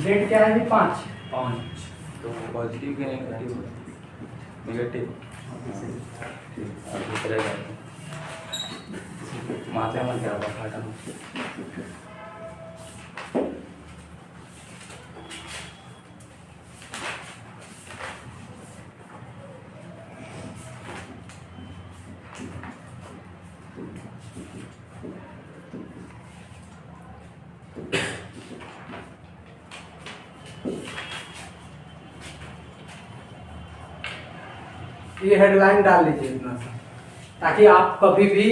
z क्या है जी 5। तो पॉजिटिव के नेगेटिव नेगेटिव दूसरे माथे में क्या फाटा ये हेडलाइन डाल लीजिए इतना सा, ताकि आप कभी भी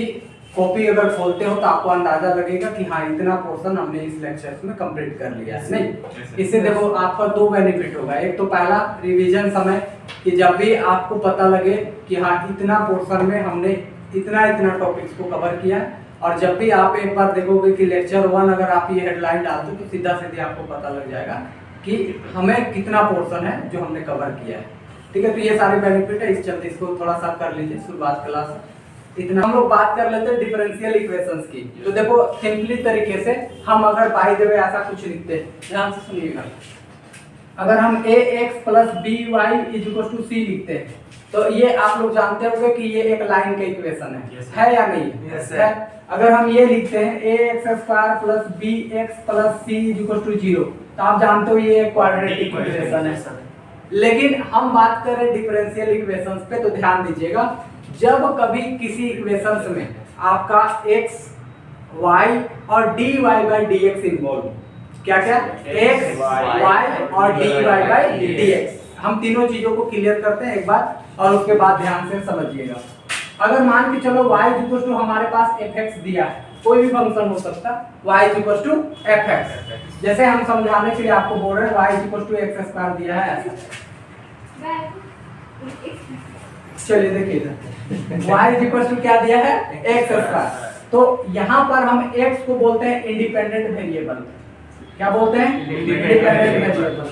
कॉपी अगर खोलते हो तो आपको अंदाजा लगेगा कि हाँ इतना पोर्शन हमने इस लेक्चर में कंप्लीट कर लिया है। नहीं, इससे देखो आपका दो बेनिफिट होगा। एक तो पहला रिवीजन समय, कि जब भी आपको पता लगे कि हाँ इतना पोर्शन में हमने इतना इतना टॉपिक्स को कवर किया है, और जब भी आप एक बार देखोगे कि लेक्चर 1 अगर आप ये हेडलाइन डालते हो तो सीधा सीधे आपको पता लग जाएगा कि हमें कितना पोर्शन है जो हमने कवर किया है। ठीक है, तो ये सारे बेनिफिट है। इस चलते इसको थोड़ा सा कर लीजिए शुरुआत क्लास। इतना हम लोग बात कर लेते हैं डिफरेंशियल इक्वेशंस की। तो देखो सिंपली तरीके से हम अगर बाय द वे ऐसा कुछ लिखते हैं, ध्यान से सुनिएगा। अगर हम ax plus by equal to c लिखते हैं तो ये आप लोग जानते होंगे कि ये एक लाइन का इक्वेशन है या नहीं? है। अगर हम ये लिखते हैं ax square plus bx plus c equal to 0 तो आप जानते हो ये एक क्वाड्रेटिक इक्वेशन है। लेकिन हम बात करें डिफरेंशियल इक्वेशंस पे तो ध्यान दीजिएगा, जब कभी किसी इक्वेशंस में आपका x, y और dy by dx इन्वॉल्व, क्या क्या x, y और dy by dx, हम तीनों चीजों को क्लियर करते हैं एक बार और उसके बाद ध्यान से समझिएगा। अगर मान के चलो y इक्वल टू हमारे पास fx दिया है, कोई भी फंक्शन हो सकता y इक्वल टू fx, जैसे हम समझाने के लिए आपको बोल रहे हैं y equal to x square दिया है ऐसा। चलिए देखिए y इक्वल टू क्या दिया है x स्क्वायर, तो यहाँ पर हम x को बोलते हैं इंडिपेंडेंट वेरिएबल। क्या बोलते हैं? Independent variable.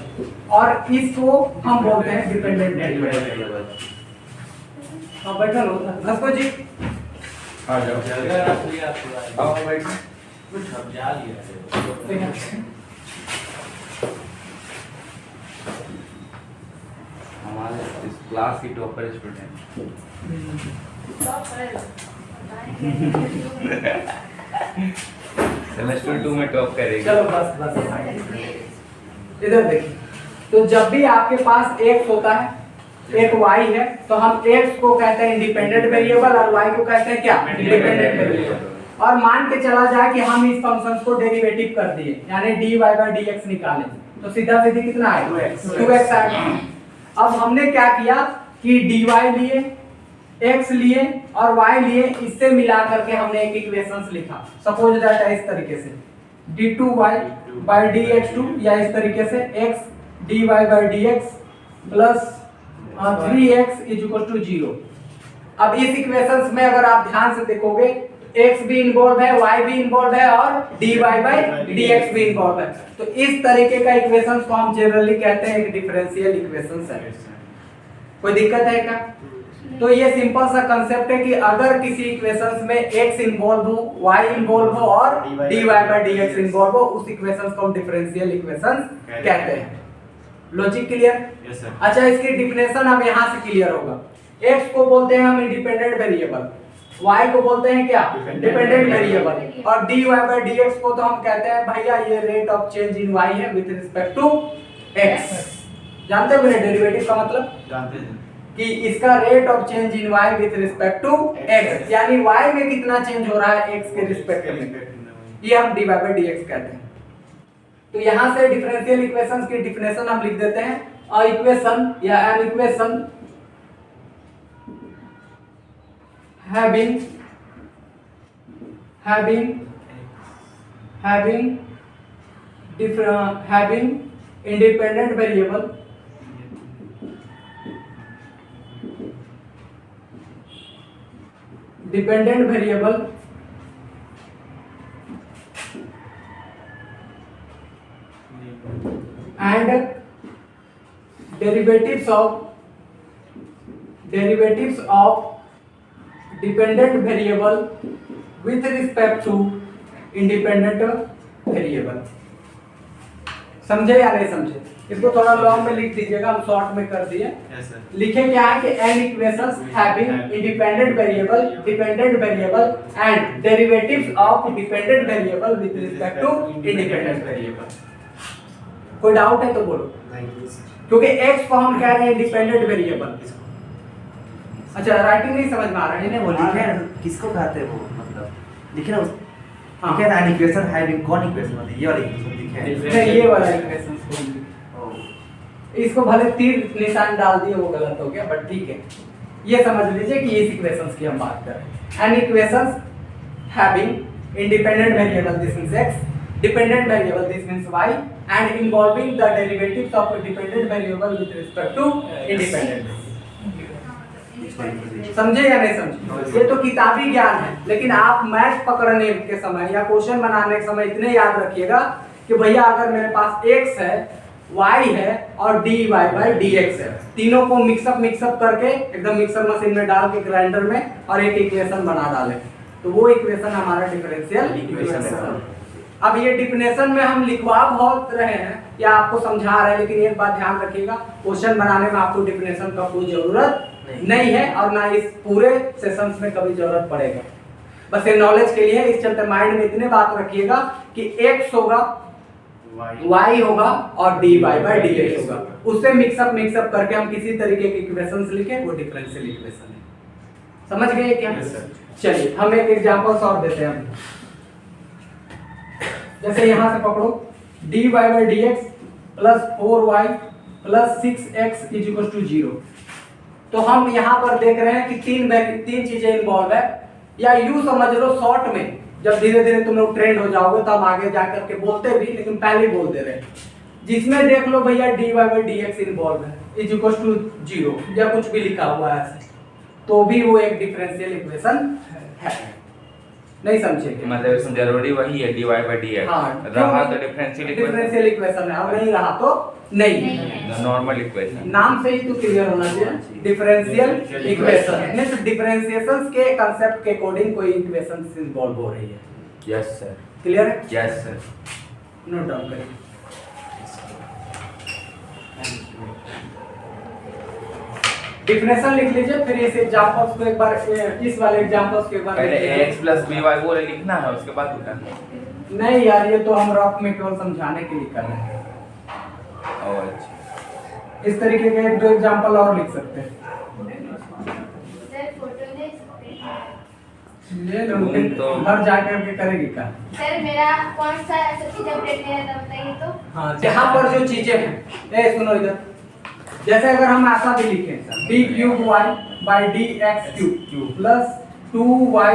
और इसको हम बोलते हैं डिपेंडेंट वेरिएबल। हाँ बैठो नस्को जी, आ जाओ आओ बैठो कुछ हम जा लिया हमारे इस क्लास की टॉपर स्टूडेंट सेमेस्टर 2 में टॉप करेगी। चलो बस बस इधर देखिए, तो जब भी आपके पास x होता है, एक y है, तो हम x को कहते हैं इंडिपेंडेंट वेरिएबल और y को कहते हैं क्या? Independent variable. और मान के चला जाए कि हम इस फंक्शन को डेरिवेटिव कर दिए, यानी dy by dx निकालें, तो सीधा सीधी कितना आएगा? 2x आएगा। अब हमने क्या किया कि dy लिए, x लिए और y लिए, इससे मिला करके हमने एक इक्वेशंस लिखा। सपोज दैट इस तरीके से d2y by dx2, या इस तरीके से x dy by dx plus 3x equal to 0। अब इस इक्वेशंस में अगर आप ध्यान से देखोगे x भी इन्वॉल्व है, y भी इन्वॉल्व है और dy by dx भी इन्वॉल्व है। तो इस तरीके का इक्वेशंस को हम जनरली कहते हैं एक डिफरेंशियल इक्वेशंस है। कोई दिक्कत है क्या? तो ये सिंपल सा कंसेप्ट है कि अगर किसी इक्वेशंस में x इन्वॉल्व हो, y इन्वॉल्व हो और dy by dx इन्वॉल्व हो, उस इक्वेशंस को हम डिफरेंशियल इक्वेशंस कहते हैं। Logic clear? Yes sir. अच्छा, इसकी डिफिनेशन अब यहाँ से क्लियर होगा। x को बोलते हैं हम इंडिपेंडेंट वेरिएबल, y को बोलते हैं क्या? डिपेंडेंट वेरिएबल, और dy by dx को तो हम कहते हैं भैया ये rate of change in y है विद रिस्पेक्ट टू x। जानते हो मेरे डेरिवेटिव का मतलब? जानते हैं कि इसका rate of change in y with respect to x, यानी y में कितना चेंज हो रहा है x के रिस्पेक्ट में, ये हम dy by dx कहते हैं। तो यहाँ से डिफरेंशियल इक्वेशंस की डिफिनेशन हम लिख देते हैं, अ इक्वेशन या an equation having independent variable dependent variable and derivatives of dependent variable with respect to independent variable। समझे या नहीं समझे? इसको थोड़ा लॉन्ग में लिख दीजिएगा, हम शॉर्ट में कर दिए। Yes, sir. लिखे क्या है कि n equations having independent variable, dependent variable and derivatives of dependent variable with respect to independent variable. कोई डाउट है तो बोलो, क्योंकि x को हम कह रहे हैं इंडिपेंडेंट वेरिएबल। अच्छा, राइटिंग नहीं समझ में आ रहा है? नहीं वो लिखे हैं, किसको कहते हैं वो, मतलब लिखे ना हाँ। लिखे ना इक्वेशन हैविंग कौन इक्वेशन, मतलब ये वाला इक्वेशन लिखे हैं। नहीं, ये वाला इक्वेशन इसको भले तीर निशान डाल दिए वो गलत हो गया, बट ठीक है, ये समझ लीजिए कि इस इक्वेशंस की हम बात कर रहे हैं। An equations having independent variable, this means x, dependent variable, this means y, and involving the derivatives of dependent variable with respect to independent. समझे या नहीं समझे? ये तो किताबी ज्ञान है, लेकिन आप मैथ पकड़ने के समय या क्वेश्चन बनाने के समय इतने याद रखिएगा कि भैया अगर मेरे पास x है, y है और dy by dx है, तीनों को मिक्सअप करके एकदम मिक्सर मशीन में डाल के ग्राइंडर में और एक इक्वेशन बना डाले, तो वो इक्वेशन हमारा डिफरेंशियल इक्वेशन है। अब ये डिफिनेशन में हम लिखवा बहुत रहे हैं या आपको समझा रहे हैं, लेकिन एक बात ध्यान रखिएगा, क्वेश्चन बनाने में आपको डिफिनेशन का कोई जरूरत नहीं है और ना इस पूरे सेशंस में कभी जरूरत पड़ेगा। बस ये नॉलेज के लिए, इस चलते माइंड में इतने बात रखिएगा कि x होगा, y होगा और dy by dx होगा, उससे मिक्सअप करके हम किसी तरीके के इक्वेशंस लिखे, वो डिफरेंशियल इक्वेशन है। समझ गए क्या? चलिए हम एक एग्जांपल और देते हैं। जैसे यहां से पकड़ो, dy by dx plus 4y plus 6x is equal to 0। तो हम यहाँ पर देख रहे हैं कि तीन चीजें इन्वॉल्व है, या यूं समझ लो शॉर्ट में, जब धीरे धीरे तुम लोग ट्रेंड हो जाओगे तो हम आगे जाकर के बोलते भी, लेकिन पहले ही बोल दे रहे हैं। जिसमें देख लो भैया dy by dx इन्वॉल्व है, इज इक्वल टू 0 या कुछ भी लिखा हुआ है ऐसे, तो भी वो एक डिफरेंशियल इक्वेशन है। नहीं समझे? मतलब इसमें जरूरी वही है dy by dx, हाँ, रहा तो डिफरेंशियल इक्वेशन है, और नहीं रहा तो नहीं। नॉर्मल इक्वेशन, नाम से ही तो क्लियर होना चाहिए, डिफरेंशियल इक्वेशन। मींस डिफरेंशिएशंस के कांसेप्ट के अकॉर्डिंग कोई इक्वेशंस इन्वॉल्व हो रही है। यस सर, क्लियर है? Yes sir. नोट डाउन करिए। डिफिनेशन लिख लीजिए, फिर इस एग्जांपल्स को एक बार, इस वाले एग्जांपल्स के एक बार पहले x plus by वो लिखना है, उसके बाद उठाना। नहीं यार, ये तो हम रफ में केवल समझाने के लिए कर रहे हैं। ओह अच्छा, इस तरीके के एक दो एग्जांपल और लिख सकते हैं। सर फोटो ले ले लो, लेकिन तो घर जाकर के करेगी क्या? सर मेरा कौन सा सब चीज अपडेट नहीं है, बताइए तो। हाँ, जहाँ पर जो चीजें हैं, सुनो इधर, जैसे अगर हम ऐसा भी लिखें d cube y by dx cube plus 2y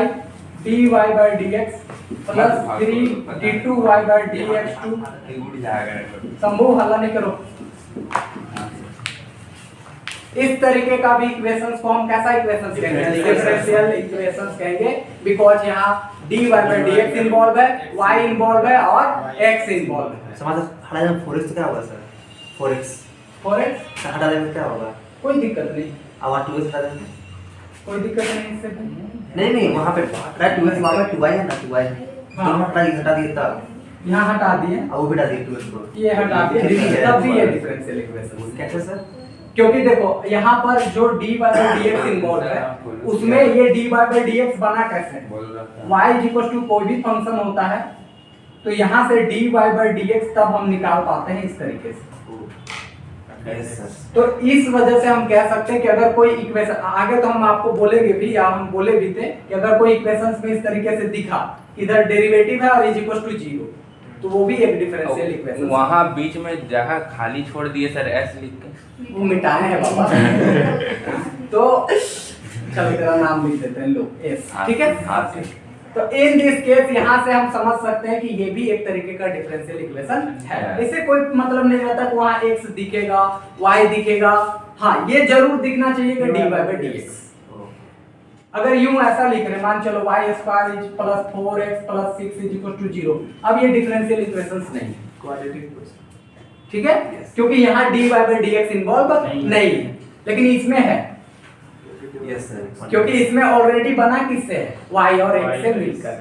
dy by dx plus 3 d2y by dx2। उड़ जाएगा। शंभू हल्ला नहीं करो। इस तरीके का भी इक्वेशंस को हम कैसा इक्वेशंस कहेंगे? डिफरेंशियल इक्वेशंस कहेंगे, बिकॉज़ यहाँ dy by dx इन्वॉल्व है, y इन्वॉल्व है और x इन्वॉल्व है। समझ हटा दें 4x तो क्या होगा सर? 4x और x हटा दें क्या होगा? कोई दिक्कत नहीं, अब 2x हटा दें, कोई दिक्कत नहीं इससे। नहीं वहाँ पे 2x वहाँ पे 2y है ना, 2y हाँ। दोनों हटा दिए तब, यहाँ हटा दिए, अब वो भी हटा दिए 2x को, ये हटा दिए, फिर भी है। तब भी ये डिफरेंशियल इक्वेशन। कैसे सर? क्योंकि देखो यहाँ पर जो dy by dx इन्वॉल्व है, उसमें ये dy by dx बना कैसे? y इज इक्वल टू कोई भी फंक्शन होता है, तो यहाँ से dy by dx तब हम निकाल पाते हैं इस तरीके से। Yes sir. तो इस वजह से हम कह सकते हैं कि अगर कोई इक्वेशन, आगे तो हम आपको बोलेंगे भी या हम बोले भी थे कि अगर कोई इक्वेशंस में इस तरीके से दिखा, इधर डेरिवेटिव है और इज इक्वल टू 0, तो वो भी एक डिफरेंशियल इक्वेशन। वहाँ बीच में जगह खाली छोड़ दिए सर s लिख के, वो मिटाए हैं बाबा। तो चलो तेरा नाम लिख देते हैं, लो एस, ठीक है? हाँ सर। तो इन दिस केस यहाँ से हम समझ सकते हैं कि ये भी एक तरीके का डिफरेंशियल इक्वेशन है। इससे कोई मतलब नहीं रहता कि वहाँ x दिखेगा, y दिखेगा। हाँ, ये जरूर दिखना चाहिए कि dy by dx। अगर यूं ऐसा लिख रहे, मान चलो y square is plus 4x plus 6 is equal to 0, अब ये डिफरेंशियल इक्वेशंस नहीं है, क्वाड्रेटिक, ठीक है? क्योंकि यहाँ dy by dx इन्वॉल्व नहीं है, लेकिन इसमें है। यस क्योंकि इसमें ऑलरेडी बना किससे है? y और x से मिलकर।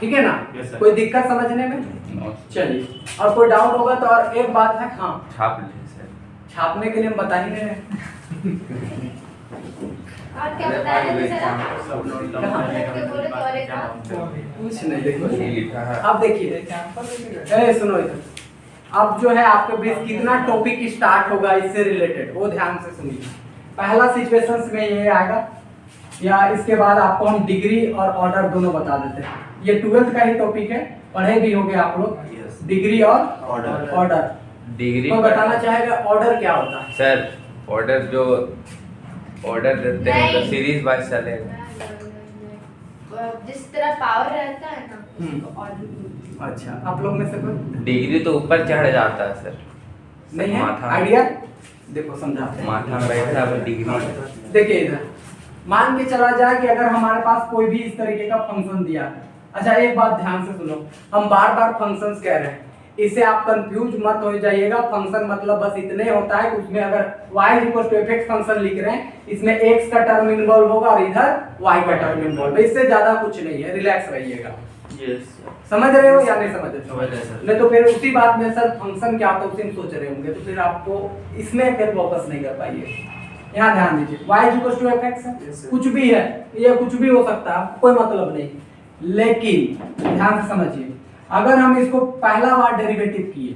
ठीक है ना? Yes, sir. कोई दिक्कत समझने में? No, चलिए, और कोई डाउट होगा तो और एक बात है, हाँ छाप ले सर। छापने के लिए हम बता ही नहीं रहे। और क्या बता रहे थे सर आप? सब नोट डाउन कहाँ? करने का बोले तो और एक काम। कुछ नहीं, देखो ये लिखा है। अब देखिए, सुनो इधर, अब जो है आपके बीच कितना टॉपिक स्टार्ट होगा इससे रिलेटेड, वो ध्यान से सुनिए। पहला सिचुएशंस में ये आएगा, या इसके बाद आपको हम डिग्री और ऑर्डर दोनों बता देते हैं। ये 12th का ही टॉपिक है, पढ़े भी होंगे आप लोग, डिग्री और Order. ऑर्डर। डिग्री तो बताना चाहेगा ऑर्डर क्या होता है? सर, ऑर्डर जो ऑर्डर देते हैं नहीं। तो सीरीज वाइज चलेगा। जिस तरह पावर रहता है ना, हम्म। उसको ऑर्डर। अच्छा, आप लोग में से कोई डिग्री तो ऊपर चढ़ जाता है सर। नहीं है माथा आइडिया? देखो समझाते हैं। माथा में बैठा है डिग्री। देखिए इधर, मान के चला जाए कि अगर हमारे पास कोई भी इस तरीके का फंक्शन दिया है। अच्छा, एक बात ध्यान से सुनो, हम बार बार फंक्शंस कह रहे हैं, इससे आप कंफ्यूज मत हो जाइएगा। फंक्शन मतलब बस इतने होता है कि उसमें अगर y f(x) फंक्शन लिख रहे हैं, इसमें x का टर्म इन्वॉल्व होगा और इधर y का टर्म इन्वॉल्व है, इससे ज्यादा कुछ नहीं है, रिलैक्स रहिएगा। समझ रहे हो या नहीं समझ समझ रहे सर। नहीं तो फिर उसी बात में सर फंक्शन क्या होता है उसी में सोच रहे होंगे, तो फिर आपको इसमें फिर फोकस नहीं कर पाइए। यहाँ ध्यान दीजिए, y f(x) है, Yes, sir. कुछ भी है, ये कुछ भी हो सकता है, कोई मतलब नहीं। लेकिन ध्यान से समझिए, अगर हम इसको पहला बार डेरिवेटिव किए,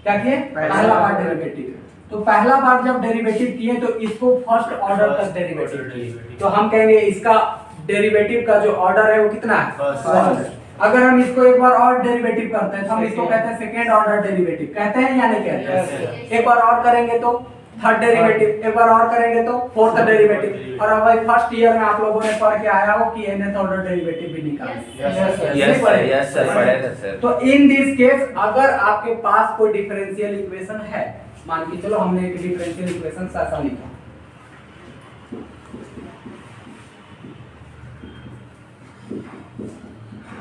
क्या किए? पहला बार डेरिवेटिव, तो पहला बार जब डेरिवेटिव किए तो इसको फर्स्ट ऑर्डर तक डेरिवेटिव किए, तो हम कहेंगे इसका डेरिवेटिव का जो ऑर्डर है वो कितना है? First. अगर हम इसको एक बार और डेरिवेटिव करते हैं तो हम इसको कहते हैं सेकेंड ऑर्डर डेरिवेटिव, कहते हैं या नहीं कहते हैं? एक बार और करेंगे तो थर्ड डेरिवेटिव, एक बार और करेंगे तो फोर्थ डेरिवेटिव। और अब फर्स्ट ईयर में आप लोगों ने पढ़ के आया हो कि nth ऑर्डर डेरिवेटिव भी निकालें। यस सर, पढ़ेगा सर। तो इन दिस केस अगर आपके पास कोई डिफरेंशियल इक्वेशन है, मान के चलो हमने एक डिफरेंशियल इक्वेशन ऐसा लिखा,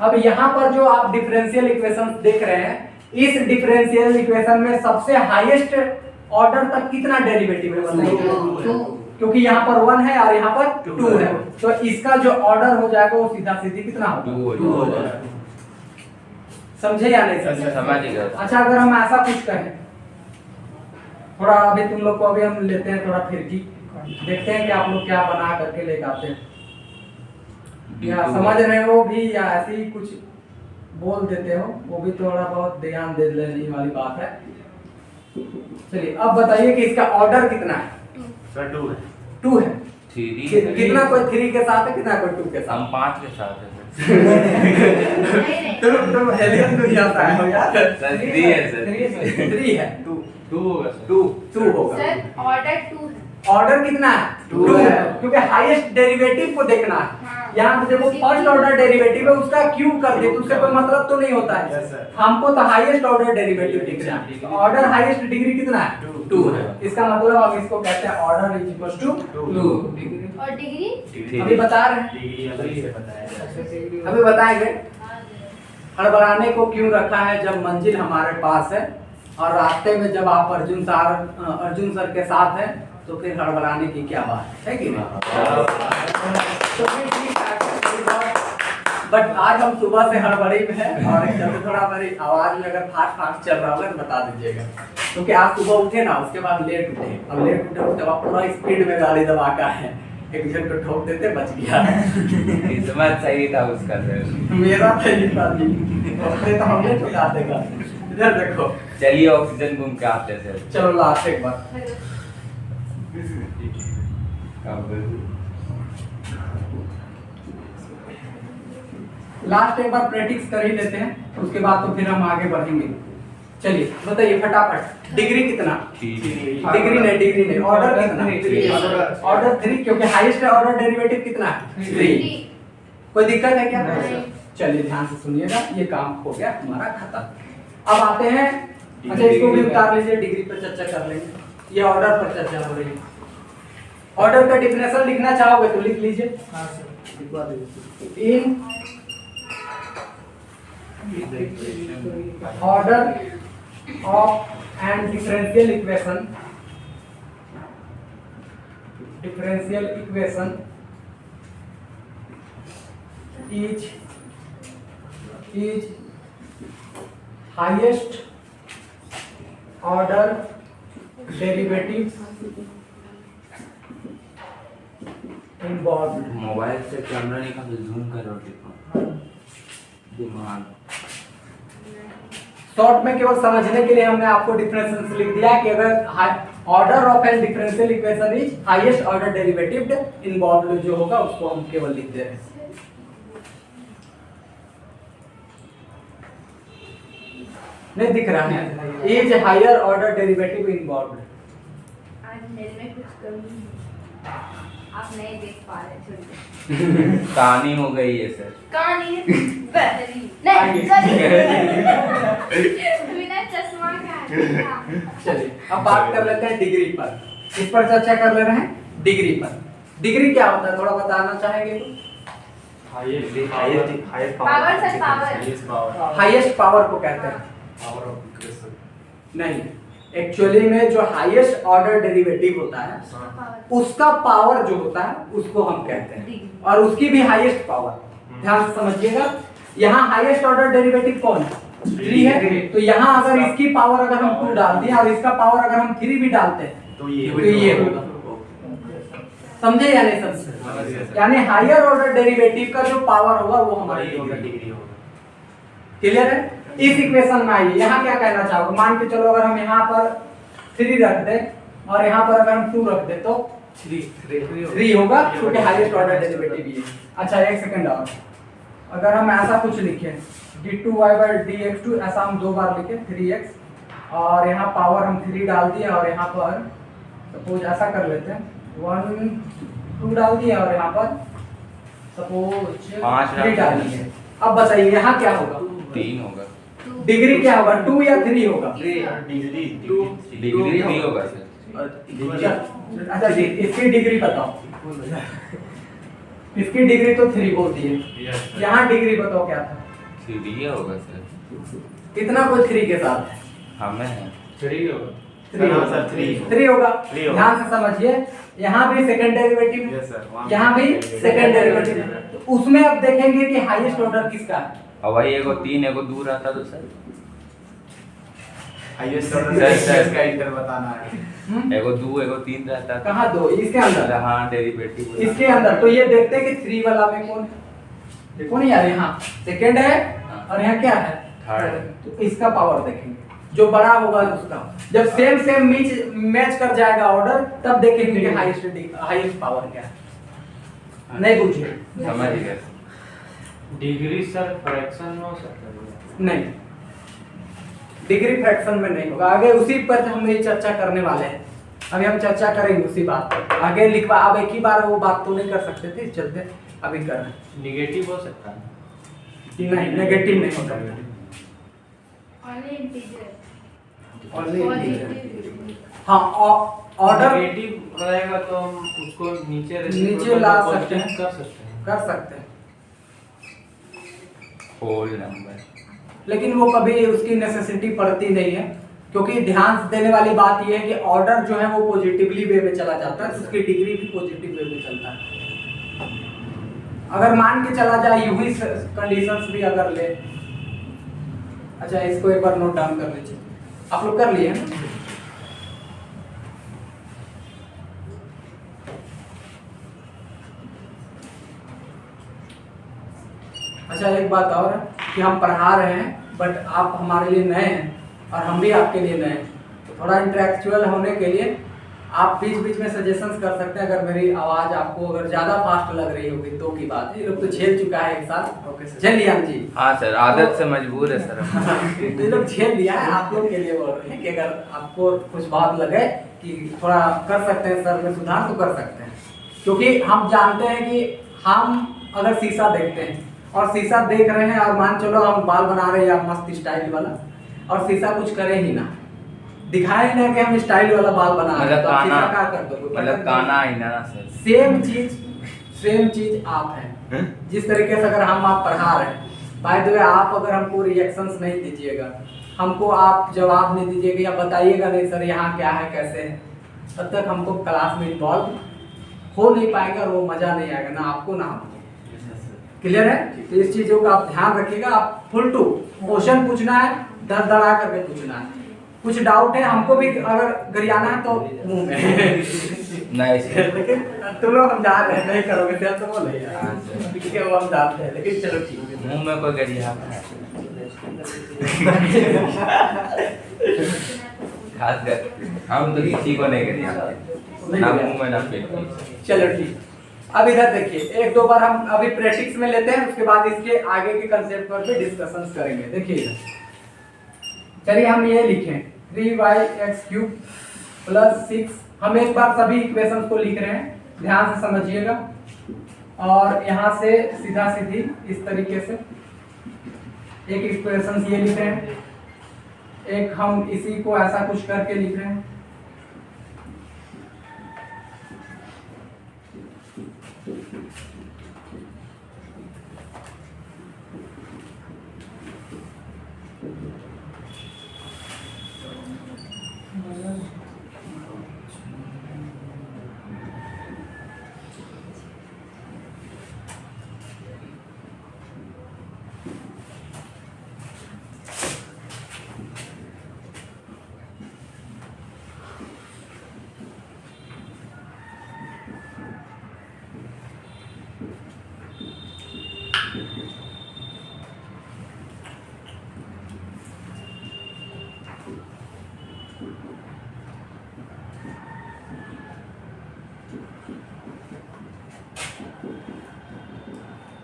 अब यहाँ पर जो आप डिफरेंशियल इक्वेशन देख रहे हैं, इस डिफरेंशियल इक्वेशन में सबसे हाईएस्ट ऑर्डर तक कितना डेरिवेटिव है बताइए? क्योंकि यहाँ पर 1 है और यहाँ पर 2 है, तो इसका जो ऑर्डर हो जाएगा वो सीधा सीधी कितना होगा? समझे या नहीं समझे? समझ गया। अच्छा, अगर हम ऐसा कुछ कहें, थोड़ा अभी तुम लोग को अभी हम लेते हैं थोड़ा फिरकी, देखते हैं कि आप लोग क्या बना करके लेके आते हैं, या समझ रहे हो भी या ऐसे ही कुछ बोल देते हो, वो भी थोड़ा बहुत ध्यान दे लेने वाली बात है। चलिए अब बताइए कि इसका ऑर्डर कितना है? सर 2 है। 2 है। 3 कितना कोई 3 के साथ है, कितना कोई 2 के साथ? हम 5 के साथ है सर। तुम एलियन दुनिया से आए हो यार। सर 3 है सर। 3 है। 2 होगा सर। 2 होगा। सर ऑर्डर 2 है। ऑर्डर कितना है? 2 है, क्योंकि हाईएस्ट डेरिवेटिव को देखना है। हाँ। यहाँ पे देखो फर्स्ट ऑर्डर डेरिवेटिव है, उसका क्यूब कर दे तो उससे कोई मतलब तो नहीं होता है। Yes, sir. हमको तो हाईएस्ट ऑर्डर डेरिवेटिव दिखना है, तो ऑर्डर हाईएस्ट डिग्री कितना है? 2 है। इसका मतलब हम इसको कहते हैं ऑर्डर इज इक्वल टू 2। और डिग्री? अभी बता रहे हैं, डिग्री अलग से बताया जाएगा। अभी बताएंगे। हड़बड़ाने को क्यों रखा है जब मंजिल हमारे पास है, और रास्ते में जब आप अर्जुन सर के साथ हैं तो फिर हड़बड़ाने की क्या बात है कि नहीं? तो फिर ठीक है, बट आज हम सुबह से हड़बड़ी में हैं और जब थोड़ा मेरी आवाज में अगर फास्ट चल रहा होगा तो बता दीजिएगा, क्योंकि आज सुबह उठे ना, उसके बाद लेट उठे, और लेट उठे उसके बाद पूरा स्पीड में गाड़ी दबा का है, एक जन को ठोक देते बच गया। किस्मत सही था उसका सर। मेरा तो ये था जी, ठोकते तो हमने ठुका देगा। इधर देखो, चलिए ऑक्सीजन घूम के आते हैं सर। चलो लास्ट एक बार, लास्ट एक बार प्रैक्टिस कर ही लेते हैं, उसके बाद तो फिर हम आगे बढ़ेंगे। चलिए बताइए फटाफट, डिग्री कितना? डिग्री नहीं, ऑर्डर कितना? ऑर्डर 3, क्योंकि हाईएस्ट ऑर्डर डेरिवेटिव कितना है? 3। कोई दिक्कत है क्या? नहीं। चलिए ध्यान से सुनिएगा, ये काम हो गया हमारा खत्म। अब आते हैं, अच्छा इसको भी उतार लीजिए, डिग्री पर चर्चा कर लेंगे, ये ऑर्डर पर चर्चा हो रही है। ऑर्डर का डिफिनेशन लिखना चाहोगे तो लिख लीजिए। इन order of an differential equation is is highest order derivative involved. Mobile से कैमरा निकाल जूम करो देखो दिमाग। शॉर्ट में केवल समझने के लिए हमने आपको डिफरेंशियल लिख दिया कि अगर order of an differential equation is highest order derivative involve जो होगा उसको हम केवल लिख दे रहे हैं। नहीं दिख रहा है is higher order derivative involve. आज मेरे में कुछ कमी है, आप नहीं देख पा रहे, छोड़िए। कहानी हो गई है सर। कहानी बेहतरीन नहीं सॉरी बिना चश्मा का। चलिए अब बात कर लेते हैं डिग्री पर। इस पर चर्चा कर ले रहे हैं डिग्री पर। डिग्री क्या होता है थोड़ा बताना चाहेंगे तो? Power sir power. Highest power को कहते हैं। नहीं, एक्चुअली में जो हाईएस्ट ऑर्डर डेरिवेटिव होता है उसका पावर जो होता है उसको हम कहते हैं, और उसकी भी हाईएस्ट पावर। ध्यान से समझिएगा, यहाँ हाईएस्ट ऑर्डर डेरिवेटिव कौन है? 3 है। तो यहाँ अगर इसकी पावर अगर हम 2 डालते हैं और इसका पावर अगर हम 3 भी डालते हैं तो ये होगा। समझे या नहीं समझे? यानी हायर ऑर्डर डेरिवेटिव का जो पावर होगा वो हमारी डिग्री होगा। क्लियर है? इस इक्वेशन में आइए, यहाँ क्या कहना चाहोगे? मान के चलो अगर हम यहाँ पर 3 रख दें और यहाँ पर अगर हम 2 रख दें तो 3 होगा, क्योंकि हाईएस्ट ऑर्डर डेरिवेटिव ये। अच्छा एक सेकंड और, अगर हम ऐसा कुछ लिखें d2y/dx2 ऐसा हम 2 बार लिखे 3x और यहाँ पावर हम 3 डाल दिए और यहाँ पर सपोज ऐसा कर लेते हैं 1 2 डाल दिए और यहाँ पर सपोज 3 डाल दिए। अब बताइए यहाँ क्या होगा? 3 होगा। डिग्री क्या होगा? 2 या 3 होगा? डिग्री 3 होगा सर। अच्छा इसकी डिग्री बताओ। इसकी डिग्री तो 3 बोलती है, यहाँ डिग्री बताओ क्या था? 3 होगा सर। कितना कोई 3 के साथ? हमें है 3 होगा। 3 होगा। ध्यान से समझिए, यहाँ भी सेकंड डेरिवेटिव, यहाँ भी सेकंड डेरिवेटिव। तो उसमें अब देखेंगे कि हाईएस्ट ऑर्डर किसका है। और भाई एगो 3 एगो 2 रहता तो सर हाईएस्ट इसका इंटर बताना है। एगो 2 एगो 3 रहता था। कहाँ 2? इसके अंदर। हाँ डेरिवेटिव इसके अंदर। तो ये देखते हैं कि 3 वाला में कौन है। देखो नहीं यार, यहाँ सेकंड है और यहाँ क्या है? थर्ड। तो इसका पावर देखेंगे, जो बड़ा होगा उसका। जब सेम मैच कर जाएगा ऑर्डर तब देखेंगे कि हाईएस्ट पावर क्या है। नहीं पूछिए, समझ गए। डिग्री सर फ्रैक्शन में हो सकता है? नहीं, डिग्री फ्रैक्शन में नहीं होगा। आगे उसी पर हम ये चर्चा करने वाले हैं। अभी हम चर्चा करेंगे उसी बात पर। आगे लिखवा, अब एक ही बार वो बात तो नहीं कर सकते थे, चलते अभी कर रहे हैं। नेगेटिव हो सकता है? नहीं, नेगेटिव नहीं होता। Only integer. हाँ, ऑर्डर नेगेटिव रहेगा तो हम उसको नीचे ला सकते हैं, कर सकते हैं। कर सकते हैं, होल नंबर। लेकिन वो कभी उसकी नेसेसिटी पड़ती नहीं है, क्योंकि ध्यान देने वाली बात यह है कि ऑर्डर जो है वो पॉजिटिवली वे में चला जाता है, उसकी डिग्री भी पॉजिटिव वे में चलता है। अगर मान के चला जाए यूं ही कंडीशंस भी अगर ले। अच्छा इसको एक बार नोट डाउन कर लीजिए, आप लोग कर लिए हैं? अच्छा एक बात और है कि हम पढ़ा रहे हैं बट आप हमारे लिए नए हैं और हम भी आपके लिए नए हैं, तो थोड़ा इंटरेक्चुअल होने के लिए आप बीच बीच में सजेशंस कर सकते हैं। अगर मेरी आवाज़ आपको अगर ज़्यादा फास्ट लग रही होगी तो की बात है, ये लोग तो झेल चुका है एक साथ। ओके सर, झेल लिया जी। हाँ सर, आदत से मजबूर है सर। तो ये लोग झेल लिया है, आप लोग के लिए बोल रहे हैं कि अगर आपको कुछ बात लगे कि थोड़ा कर सकते हैं सर में सुधार तो कर सकते हैं, क्योंकि हम जानते हैं कि हम अगर शीशा देखते हैं और शीशा देख रहे हैं और मान चलो हम बाल बना रहे हैं या मस्त स्टाइल वाला और शीशा कुछ करे ही ना, दिखाए ना कि हम स्टाइल वाला बाल बना रहे हैं, तो आप शीशा क्या कर दोगे? मतलब काना आईना ना सर। सेम चीज आप हैं। जिस तरीके से अगर हम आप पढ़ा रहे हैं, बाय द वे आप अगर हमको रिएक्शंस नहीं दीजिएगा, हमको आप जवाब नहीं दीजिएगा या बताइएगा नहीं सर यहाँ क्या है कैसे है, तब तक हमको क्लास में इन्वॉल्व हो नहीं पाएगा और वो मज़ा नहीं आएगा, ना आपको ना हमको। क्लियर है? तो इस चीजों का आप ध्यान रखिएगा। आप फुल टू क्वेश्चन पूछना है, दर दड़ा करके पूछना है। कुछ डाउट है हमको भी अगर गरियाना है तो मुंह में नाइस। लेकिन तुम लोग हम जान रहे हैं, नहीं करोगे तो वो नहीं है, ठीक है, वो हम जानते हैं, लेकिन चलो ठीक है। मुंह में कोई गरिया खास कर हम तो किसी को नहीं गरिया ना मुंह में ना पेट में। चलो ठीक। अब इधर देखिए, एक दो बार हम अभी प्रैक्टिस में लेते हैं, उसके बाद इसके आगे के कंसेप्ट पर भी डिस्कशन करेंगे। देखिए इधर, चलिए हम ये लिखें 3y(x³ + 6। हम एक बार सभी इक्वेशंस को लिख रहे हैं, ध्यान से समझिएगा। और यहाँ से सीधा सीधी इस तरीके से एक इक्वेशंस ये लिख रहे हैं, एक हम इसी को ऐसा कुछ करके लिख रहे हैं।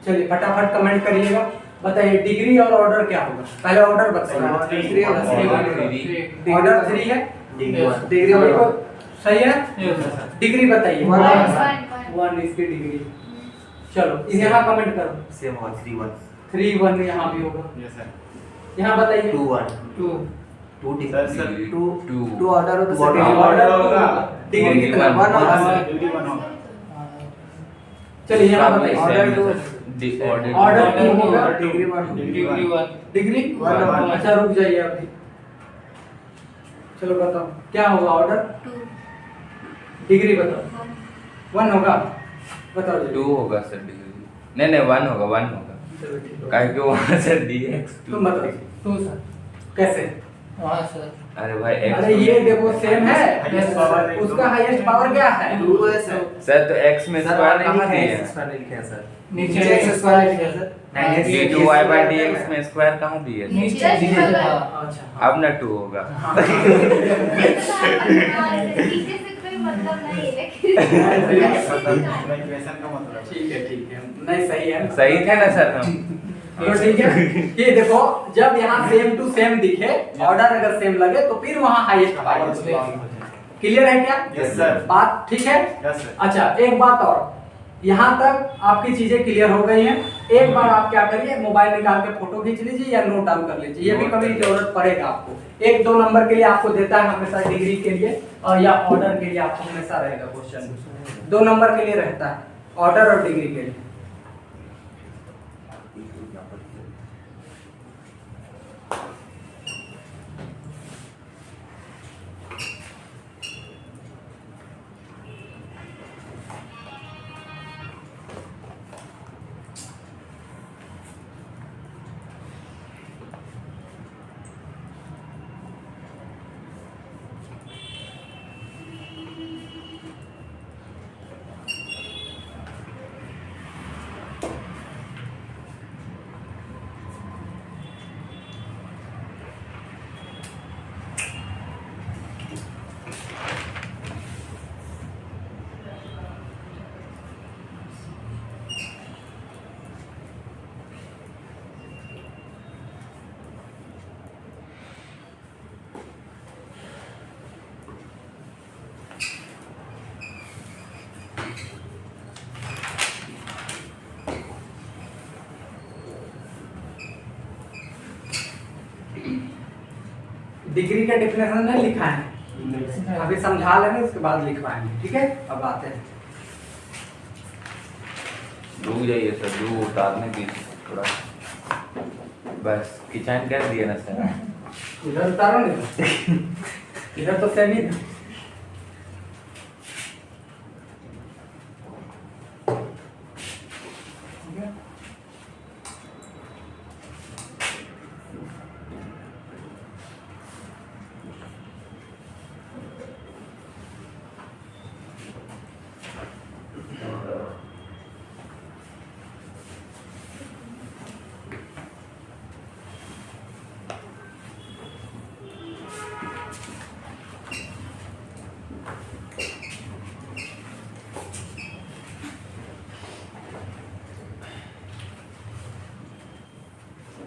चलिए फटाफट कमेंट करिएगा, बताइए डिग्री और ऑर्डर क्या होगा। पहले ऑर्डर बताइए। ऑर्डर 3 है, डिग्री को सही है। डिग्री बताइए, 1 इसकी डिग्री। चलो यहाँ कमेंट करो। सेम होगा 3 1 3 1 यहाँ भी होगा। Yes sir. यहाँ बताइए 2 1 2 2 सर, सर, 2 ऑर्डर हो तो Two order ऑर्डर होगा। डिग्री कितना? 1 होगा सर। डिग्री 1 होगा। चलिए यहाँ बताइए ऑर्डर टू ऑर्डर 2 होगा, डिग्री 1 डिग्री 1 डिग्री One होगा। अच्छा रुक जाइए अभी। चलो बताओ क्या होगा ऑर्डर। डिग्री बताओ। 1 होगा, बताओ जी। 2 होगा सर डिग्री। नहीं 1 होगा 1 होगा। चलो ठीक है। काहे कि वहाँ से dx तुम बताओ 2 सर कैसे? हां सर। अरे भाई x अरे ये देखो सेम है, Highest power है। उसका हाईएस्ट पावर क्या है? 2 है सर। सर तो x में स्क्वायर कहाँ दिए x हैं? स्क्वायर नहीं लिखे हैं सर। नीचे x स्क्वायर लिखे हैं सर। 9x d2y/dx में स्क्वायर कहाँ दिए हैं? नीचे अच्छा अब ना 2 होगा। नीचे से कोई मतलब नहीं है, लेकिन इक्वेशन का मतलब ठीक है, नहीं सही है। सही थे ना सर हम? तो ठीक है, ये देखो जब यहाँ सेम टू सेम दिखे, ऑर्डर अगर सेम लगे तो फिर वहाँ हाईएस्ट पावर। क्लियर है क्या? Yes sir. बात ठीक है? Yes sir. अच्छा एक बात और, यहाँ तक आपकी चीजें क्लियर हो गई हैं। एक बार आप क्या करिए, मोबाइल निकाल के फोटो खींच लीजिए या नोट डाउन कर लीजिए, ये भी कभी जरूरत पड़ेगा आपको। 1-2 नंबर के लिए आपको देता है हमेशा डिग्री के लिए, और या ऑर्डर के लिए आपको हमेशा रहेगा क्वेश्चन। 2 नंबर के लिए रहता है, ऑर्डर और डिग्री के लिए। डिग्री का डेफिनेशन में लिखा है, अभी समझा लेंगे उसके बाद लिखवाएंगे। ठीक है, अब आते हैं। रुक जाइए सर, दो उतारने की थोड़ा, बस किचन कर दिए ना सर। इधर उतारो नहीं, इधर तो सेम ही था। ठीक है?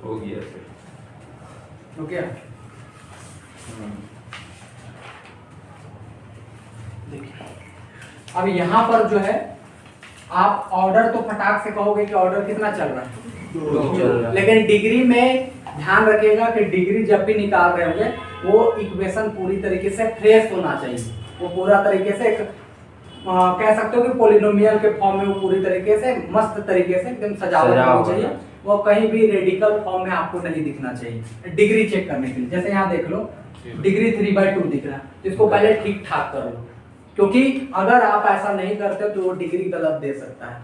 हो गया सर। ओके अब यहाँ पर जो है आप ऑर्डर तो फटाक से कहोगे कि ऑर्डर कितना चल रहा है, लेकिन डिग्री में ध्यान रखिएगा कि डिग्री जब भी निकाल रहे होंगे वो इक्वेशन पूरी तरीके से फ्रेश होना चाहिए। वो पूरा तरीके से कह सकते हो कि पॉलिनोमियल के फॉर्म में वो पूरी तरीके से मस्त तरीके से एकदम सजावट होनी चाहिए। वो कहीं भी रेडिकल फॉर्म में आपको नहीं दिखना चाहिए डिग्री चेक करने के लिए। जैसे यहाँ देख लो डिग्री 3/2 दिख रहा है, इसको पहले ठीक ठाक कर लो, क्योंकि अगर आप ऐसा नहीं करते तो वो डिग्री गलत दे सकता है।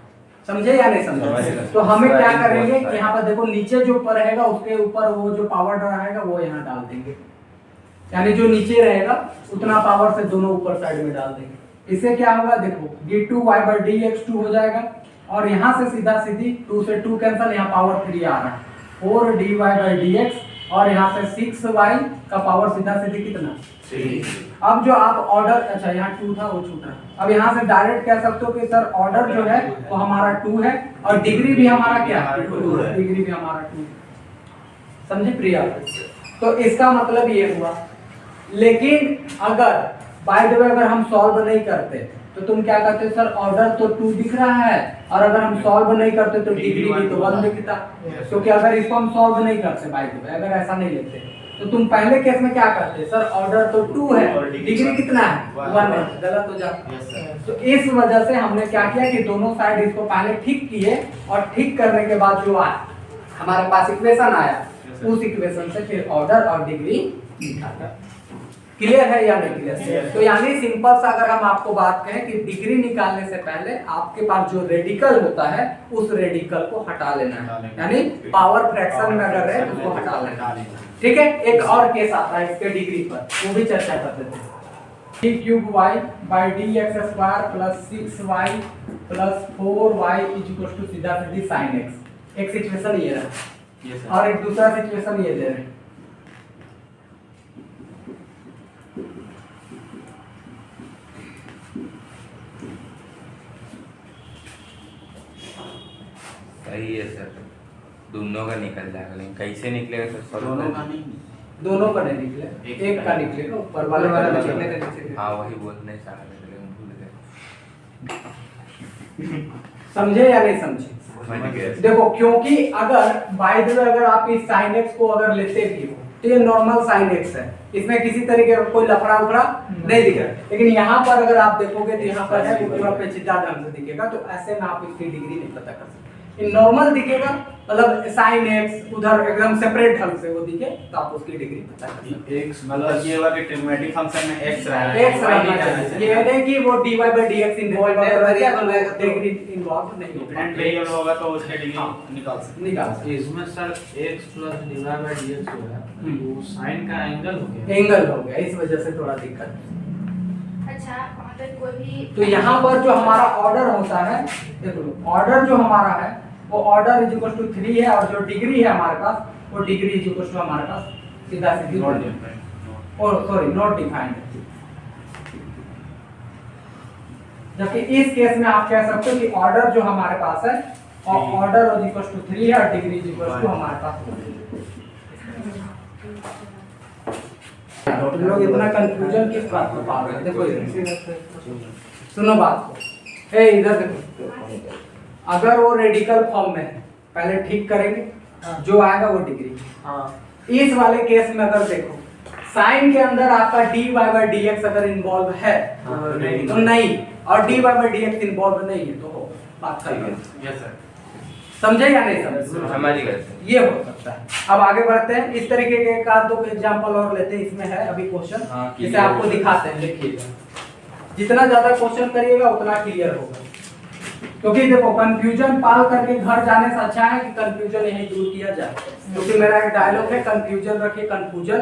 समझे या नहीं समझे? तो हमें क्या करेंगे कि यहाँ पर देखो नीचे जो ऊपर रहेगा उसके ऊपर वो जो पावर रहेगा वो यहाँ डाल देंगे, यानी जो नीचे रहेगा उतना पावर से दोनों ऊपर साइड में डाल देंगे। इससे क्या होगा देखो d2y/dx 2 हो जाएगा और यहाँ से सीधा सीधी 2 से 2 कैंसिल, यहाँ पावर 3 आ रहा है 4dy/dx और यहाँ से 6y का पावर सीधा सीधी कितना 3। अब जो आप ऑर्डर, अच्छा यहाँ 2 था वो छूटा, अब यहाँ से डायरेक्ट कह सकते हो कि सर ऑर्डर जो है वो हमारा 2 है और डिग्री भी हमारा क्या है 2 है, डिग्री भी हमारा 2 है। समझे प्रिया? तो इसका मतलब ये हुआ। लेकिन अगर बाय द वे अगर हम सॉल्व नहीं करते तो तुम क्या करते सर ऑर्डर तो 2 दिख रहा है और अगर हम सॉल्व नहीं करते तो डिग्री भी तो 1 दिखता, क्योंकि अगर इसको हम सॉल्व नहीं करते बाय द वे अगर ऐसा नहीं लेते तो तुम पहले केस में क्या करते सर ऑर्डर तो 2 है डिग्री कितना है 1 है, गलत हो जाता। तो इस वजह से हमने क्या किया कि दोनों साइड इसको पहले ठीक किए और ठीक करने के बाद जो हमारे पास इक्वेशन आया उस इक्वेशन से फिर ऑर्डर और डिग्री निकाला। क्लियर है या नहीं क्लियर? तो यानी सिंपल सा अगर हम आपको बात कहें कि डिग्री निकालने से पहले आपके पास जो रेडिकल होता है उस रेडिकल को हटा लेना है, यानी पावर फ्रैक्शन में अगर है तो उसको हटा लेना है। ठीक है, एक और केस आता है इसके डिग्री पर, वो भी चर्चा करते थे। d3y/dx² + 6y + 4y = सीधा सीधी sin x। एक सिचुएशन ये रहा और एक दूसरा सिचुएशन ये दे रहे हैं। सही है सर, दोनों का निकल जाएगा, लेकिन कैसे निकलेगा सर? दोनों का नहीं निकले, एक का निकलेगा, ऊपर वाले का निकलने का नीचे। हाँ वही बोलने चाह रहे थे लेकिन भूल गए। समझे या नहीं समझे? देखो क्योंकि अगर बाय द वे अगर आप इस sin x को अगर लेते भी हो तो ये नॉर्मल sin x है, इसमें किसी तरीके का कोई लफड़ा उफड़ा नहीं दिख रहा। लेकिन यहाँ पर अगर आप देखोगे तो यहाँ पर है वो पूरा पेचीदा ढंग से दिखेगा, तो ऐसे में आप इसकी डिग्री नहीं पता कर सकते। नॉर्मल दिखेगा मतलब sin x उधर एकदम सेपरेट ढंग से वो दिखे तो आप उसकी डिग्री पता कर सकते हैं। x मतलब ये हुआ कि ट्रिग्नोमेट्रिक फंक्शन में x रहना x रहना चाहिए, ये नहीं कि वो dy/dx इन्वॉल्व है तो डिग्री इन्वॉल्व नहीं होगा। डिफरेंट वेरिएबल होगा तो उसके डिग्री निकाल सकते। इसमें सर x + dy/dx जो है वो sin का एंगल हो गया, एंगल हो गया, इस वजह से थोड़ा दिक्कत है। अच्छा अगर कोई भी तो यहाँ पर जो हमारा ऑर्डर होता है, देखो ऑर्डर जो हमारा है वो ऑर्डर = 3 है और जो डिग्री है हमारे पास वो डिग्री = हमारे पास सीधा सीधी नॉट डिफाइंड। जबकि इस केस में आप कह सकते हो कि ऑर्डर जो हमारे पास है और ऑर्डर = 3 है और डिग्री = हमारे पास। तुम लोग इतना कंफ्यूजन किस बात में पा रहे हो? देखो इधर सुनो बात को, इधर देखो, अगर वो रेडिकल फॉर्म में है पहले ठीक करेंगे, जो आएगा वो डिग्री। इस वाले केस में अगर देखो साइन के अंदर आपका dy/dx अगर इन्वॉल्व है तो नहीं, और dy/dx इन्वॉल्व नहीं है तो बात करेंगे। यस सर, समझे या नहीं समझे? हमारी गलती, ये हो सकता है। अब आगे बढ़ते हैं, इस तरीके के एक आध दो एग्जांपल और लेते हैं। इसमें है अभी क्वेश्चन, जिसे आपको दिखाते हैं, देखिएगा। जितना ज्यादा क्वेश्चन करिएगा उतना क्लियर होगा, क्योंकि देखो कंफ्यूजन पाल करके घर जाने से अच्छा है कि कंफ्यूजन यही दूर किया जाए। क्योंकि मेरा एक डायलॉग है, कंफ्यूजन रखिए कंफ्यूजन।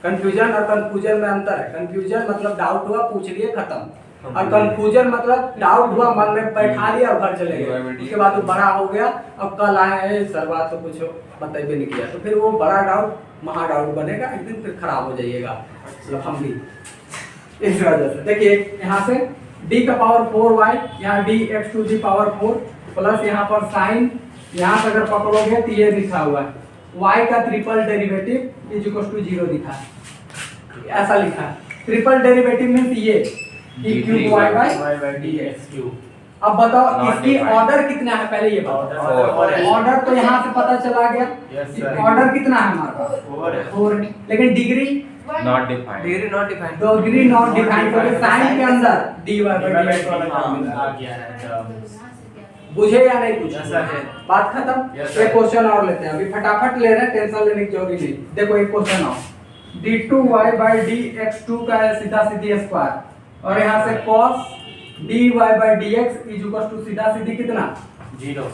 कंफ्यूजन और कंफ्यूजन में अंतर है। कंफ्यूजन मतलब डाउट हुआ पूछ लिए खत्म, और कंफ्यूजन मतलब डाउट हुआ मन में बैठा लिया और घर चले गए, उसके बाद वो बड़ा हो गया, अब कल आए सर बात तो कुछ बताइए नहीं किया, तो फिर वो बड़ा डाउट महा डाउट बनेगा, एक दिन फिर खराब हो जाइएगा। मतलब हम भी इस वजह से देखिए यहाँ से d⁴y यहाँ dx⁴ प्लस यहाँ पर sin यहाँ से अगर पकड़ोगे तो ये लिखा हुआ है y का triple derivative is equal to 0 लिखा है, ऐसा लिखा है। ट्रिपल डेरिवेटिव मींस ये e cube y by dx cube. अब बताओ Not इसकी defined. ऑर्डर कितना है, पहले ये बताओ। Four. ऑर्डर तो यहाँ से पता चला गया, Yes, sir. ऑर्डर कितना है हमारे पास, 4 है। 4 है। लेकिन degree not defined. Degree not defined. Degree not defined, क्योंकि साइन के अंदर dy बाय dx आ गया है। बुझे या नहीं बुझे? ऐसा है। बात खत्म। Yes, sir. एक क्वेश्चन और लेते हैं, अभी फटाफट ले रहे हैं, टेंशन लेने की जरूरत नहीं। देखो एक क्वेश्चन और d2y बाय dx2 का है सीधा सीधी स्क्वायर, और यहाँ से cos dy by dx is equal to सीधा सीधी कितना, 0।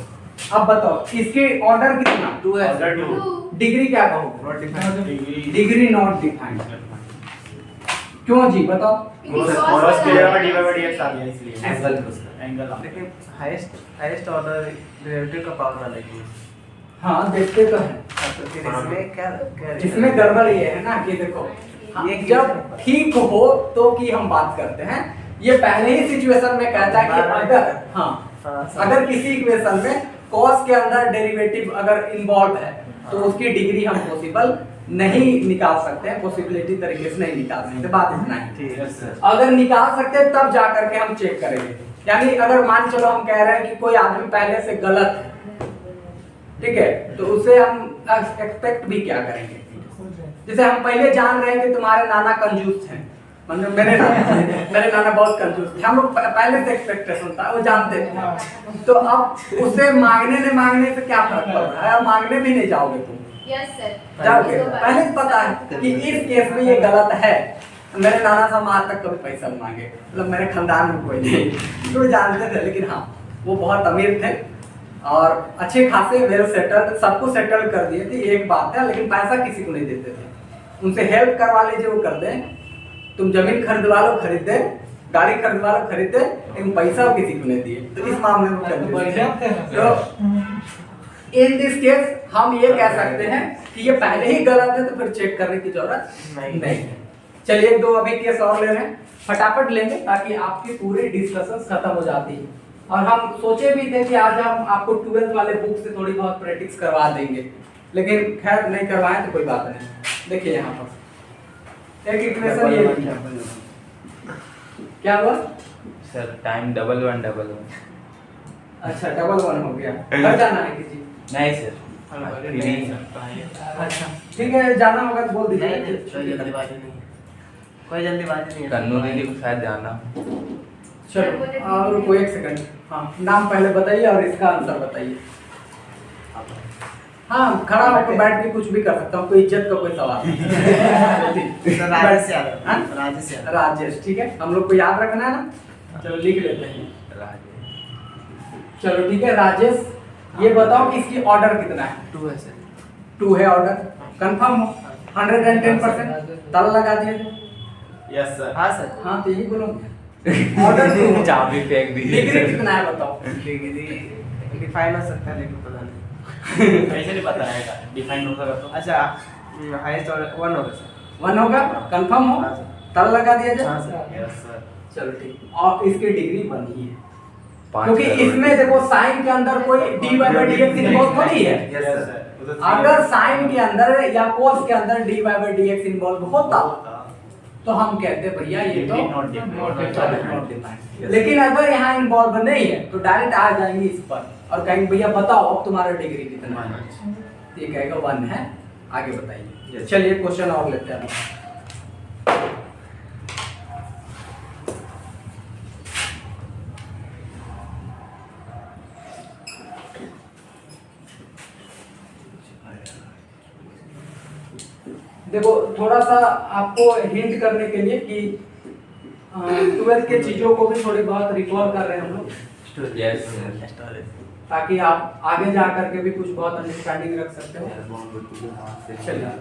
अब बताओ इसके ऑर्डर कितना, 2 है। ऑर्डर 2। डिग्री क्या कहो, not defined. Degree not defined. क्यों जी बताओ? cos के जगह पर dy by dx आ गया इसलिए। एंगल एंगल आ गया। लेकिन हाईएस्ट ऑर्डर डेरिवेटिव का पावर अलग है। हाँ देखते तो हैं। तो फिर इसमें क्या इसमें गड़बड़ ये है ना कि देखो ये जब ठीक हो तो की हम बात करते हैं, ये पहले ही सिचुएशन में कहता है कि अगर अगर किसी इक्वेशन में cos के अंदर डेरिवेटिव अगर इन्वॉल्व है तो उसकी डिग्री हम पॉसिबल नहीं निकाल सकते हैं, पॉसिबिलिटी तरीके से नहीं निकाल सकते, बात इतना है। ठीक Yes, sir. अगर निकाल सकते हैं तब जा करके हम चेक करेंगे। यानी अगर मान चलो हम कह रहे हैं कि कोई आदमी पहले से गलत है, ठीक है, तो उसे हम एक्सपेक्ट भी क्या करेंगे। जैसे हम पहले जान रहे हैं कि तुम्हारे नाना कंजूस हैं, मतलब मेरे नाना बहुत कंजूस थे, हम लोग पहले से एक्सपेक्टेशन था, वो जानते थे। तो अब उससे मांगने से क्या फर्क पड़ रहा है, अब मांगने भी नहीं जाओगे तुम, यस सर। जाओगे पहले से पता है कि इस केस में ये गलत है। मेरे नाना साहब आज तक कभी पैसा नहीं मांगे, मतलब मेरे खानदान में कोई नहीं, तो जानते थे। लेकिन हाँ वो बहुत अमीर थे और अच्छे खासे वेल सेटल्ड, सबको सेटल कर दिए थे, एक बात है, लेकिन पैसा किसी को नहीं देते थे। उनसे हेल्प करवा लीजिए वो कर दें, तुम जमीन खरीदवा लो खरीद दे, गाड़ी खरीदवा लो खरीद दे, लेकिन पैसा वो किसी को नहीं दिए। तो इस मामले में तो इन दिस केस हम ये कह सकते हैं कि ये पहले ही गलत है, तो फिर चेक करने की जरूरत नहीं है। चलिए एक दो अभी केस और ले रहे हैं, फटाफट लेंगे ताकि आपकी पूरी डिस्कशन खत्म हो जाती है। और हम सोचे भी थे कि आज हम आपको 12th वाले बुक से थोड़ी बहुत प्रैक्टिस करवा देंगे, लेकिन खैर नहीं करवाएं तो कोई बात नहीं। देखिए यहाँ पर एक इक्वेशन ये क्या हुआ सर, टाइम 1111। अच्छा 11 हो गया, घर जाना है किसी? नहीं सर, अच्छा ठीक है, जाना होगा तो बोल दीजिए। कोई जल्दीबाजी नहीं है। कन्नू दीदी को शायद जाना। चलो और रुको एक सेकंड, हाँ नाम पहले बताइए और इसका आंसर बताइए। हाँ खड़ा होकर बैठ के कुछ भी कर सकता हूँ, कोई इज्जत का कोई सवाल नहीं। सर, राजेश यादव। हाँ? राजेश यादव। राजेश, ठीक है, हम लोग को याद रखना है ना, चलो लिख लेते हैं। राजेश। चलो ठीक है राजेश, ये बताओ कि इसकी ऑर्डर कितना है? 2 है सर। 2 है ऑर्डर, कंफर्म हो? 110% ताला लगा दिए थे? Yes sir. हाँ सर। हाँ तो यही बोलो, ऑर्डर 2 चाबी फेंक दीजिए। डिग्री कितना है बताओ? डिग्री डिफाइन हो सकता है लेकिन पता नहीं। कैसे नहीं पता रहेगा, डिफाइन होगा तो। अच्छा हाईएस्ट ऑर्डर 1 होगा सर। 1 होगा, कंफर्म हो? हाँ सर। ताला लगा दिया जाए? हाँ सर। Yes sir. चलो ठीक, और इसकी डिग्री 1 ही है, 5 क्योंकि करोड़। इसमें देखो साइन के अंदर कोई dy by dx इन्वॉल्व थोड़ी है। Yes sir. अगर साइन के अंदर या cos के अंदर dy by dx इन्वॉल्व होता तो हम कहते भैया ये तो Degree not defined. not defined। लेकिन अगर यहाँ इन्वॉल्व नहीं है तो डायरेक्ट आ जाएंगे इस पर और कहेंगे भैया बताओ अब तुम्हारा डिग्री कितना है, ये कहेगा 1 है, आगे बताइए। चलिए क्वेश्चन और लेते हैं। देखो थोड़ा सा आपको हिंट करने के लिए कि 12th के चीजों को भी थोड़ी बहुत रिकॉल कर रहे हैं हम लोग, यस सर। ताकि आप आगे जा करके भी कुछ बहुत अंडरस्टैंडिंग रख सकते हो। चलिए